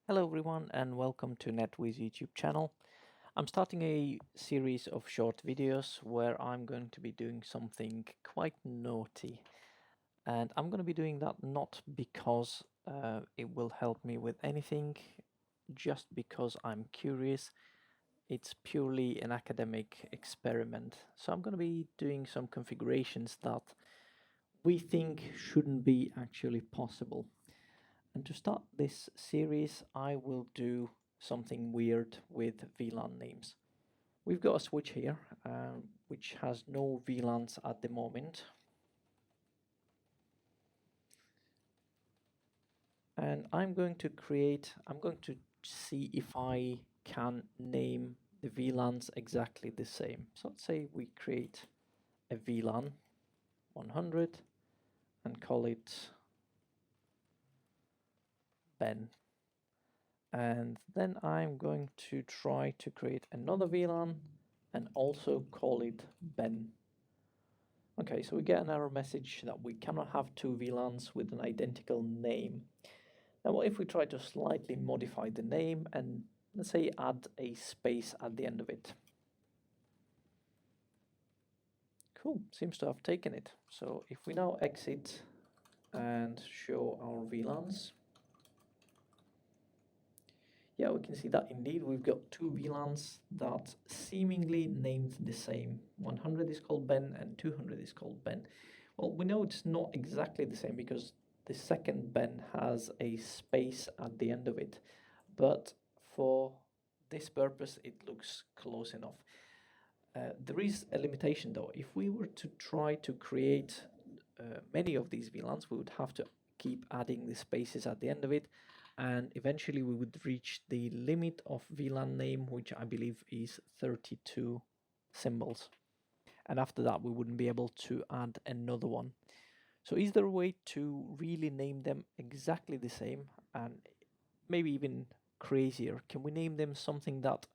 Hello everyone and welcome to NetWiz YouTube channel. I'm starting a series of short videos where I'm going to be doing something quite naughty. And I'm going to be doing that not because it will help me with anything, just because I'm curious. It's purely an academic experiment. So I'm going to be doing some configurations that we think shouldn't be actually possible. And to start this series, I will do something weird with VLAN names. We've got a switch here, which has no VLANs at the moment. And I'm going to see if I can name the VLANs exactly the same. So let's say we create a VLAN 100 and call it Ben. And then I'm going to try to create another VLAN and also call it Ben. Okay, so we get an error message that we cannot have two VLANs with an identical name. Now what if we try to slightly modify the name and let's say add a space at the end of it? Cool, seems to have taken it. So if we now exit and show our VLANs, yeah, we can see that indeed we've got two VLANs that seemingly named the same. 100 is called Ben and 200 is called Ben. Well, we know it's not exactly the same because the second Ben has a space at the end of it. But for this purpose, it looks close enough. There is a limitation though. If we were to try to create many of these VLANs, we would have to keep adding the spaces at the end of it, and eventually we would reach the limit of VLAN name, which I believe is 32 symbols. And after that, we wouldn't be able to add another one. So is there a way to really name them exactly the same and maybe even crazier? Can we name them something that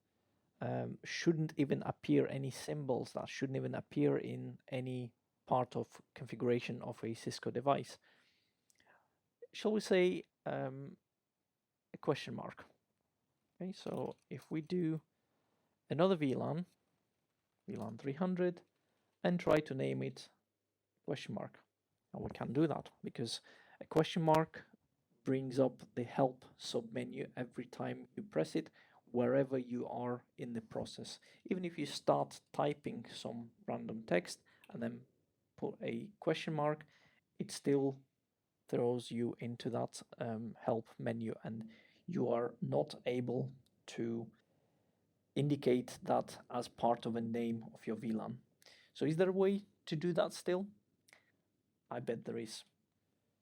shouldn't even appear any symbols, that shouldn't even appear in any part of configuration of a Cisco device? Shall we say a question mark? Okay, so if we do another VLAN 300, and try to name it question mark. And we can do that because a question mark brings up the help submenu every time you press it, wherever you are in the process. Even if you start typing some random text and then put a question mark, it still throws you into that help menu, and you are not able to indicate that as part of a name of your VLAN. So is there a way to do that still? I bet there is.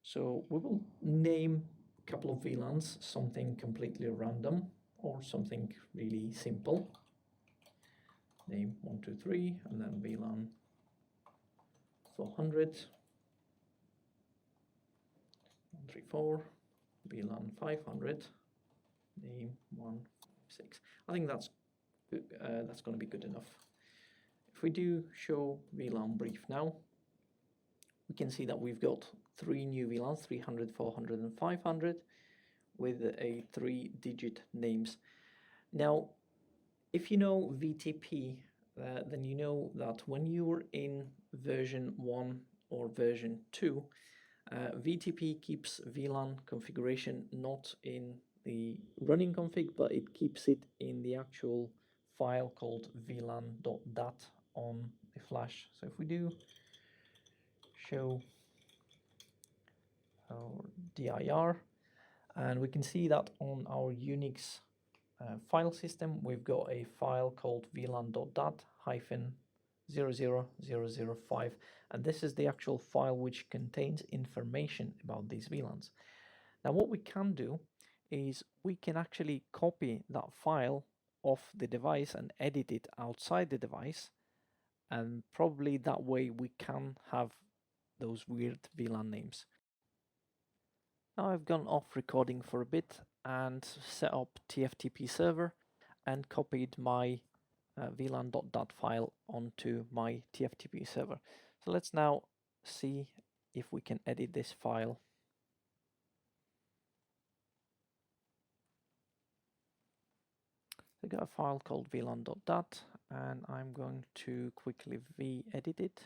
So we will name a couple of VLANs something completely random or something really simple. Name 123 and then VLAN 400, 134, VLAN 500, name 156. I think that's going to be good enough. If we do show VLAN brief now, we can see that we've got three new VLANs, 300, 400, and 500, with a 3-digit names. Now, if you know VTP, then you know that when you're in version 1 or version 2, VTP keeps VLAN configuration not in the running config, but it keeps it in the actual file called VLAN.dat on the flash. So if we do show our dir, and we can see that on our Unix file system, we've got a file called VLAN.dat-00005, and this is the actual file which contains information about these VLANs. Now what we can do is we can actually copy that file off the device and edit it outside the device, and probably that way we can have those weird VLAN names. Now I've gone off recording for a bit and set up TFTP server and copied my VLAN.dat file onto my TFTP server. So let's now see if we can edit this file. I got a file called VLAN.dat, and I'm going to quickly v-edit it.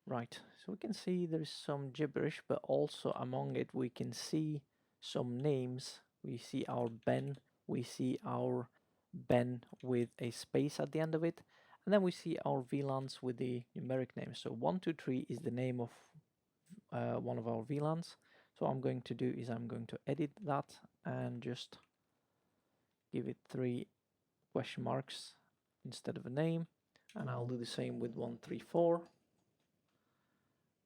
Right, so we can see there's some gibberish, but also among it we can see some names. We see our Ben, we see our Ben with a space at the end of it, and then we see our VLANs with the numeric name. So 123 is the name of one of our VLANs. So what I'm going to do is I'm going to edit that and just give it 3 question marks instead of a name, and I'll do the same with 134.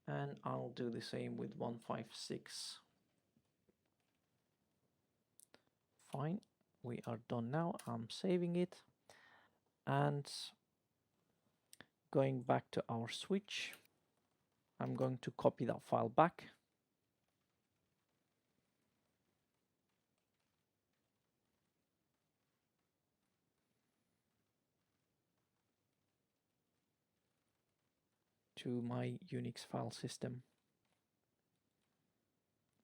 And I'll do the same with 156. Fine, we are done now. I'm saving it and going back to our switch. I'm going to copy that file back. To my Unix file system.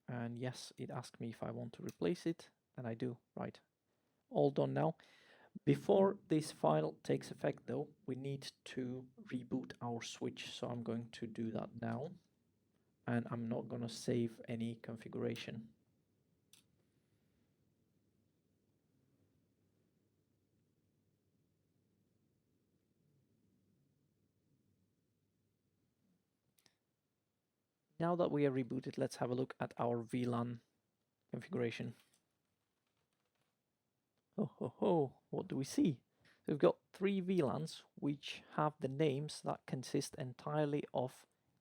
And yes, it asked me if I want to replace it, and I do. Right, all done now. Before this file takes effect though, we need to reboot our switch, so I'm going to do that now, and I'm not going to save any configuration. Now that we are rebooted, let's have a look at our VLAN configuration. Oh ho ho, what do we see? So we've got 3 VLANs which have the names that consist entirely of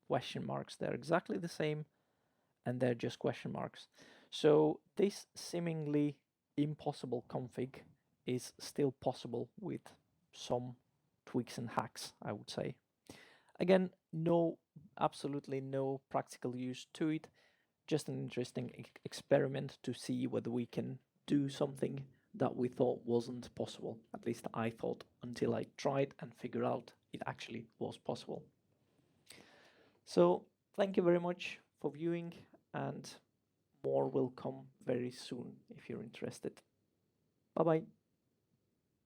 question marks. They're exactly the same and they're just question marks. So this seemingly impossible config is still possible with some tweaks and hacks, I would say. Again, absolutely no practical use to it, just an interesting experiment to see whether we can do something that we thought wasn't possible. At least I thought, until I tried and figured out it actually was possible. So thank you very much for viewing, and more will come very soon if you're interested. Bye bye.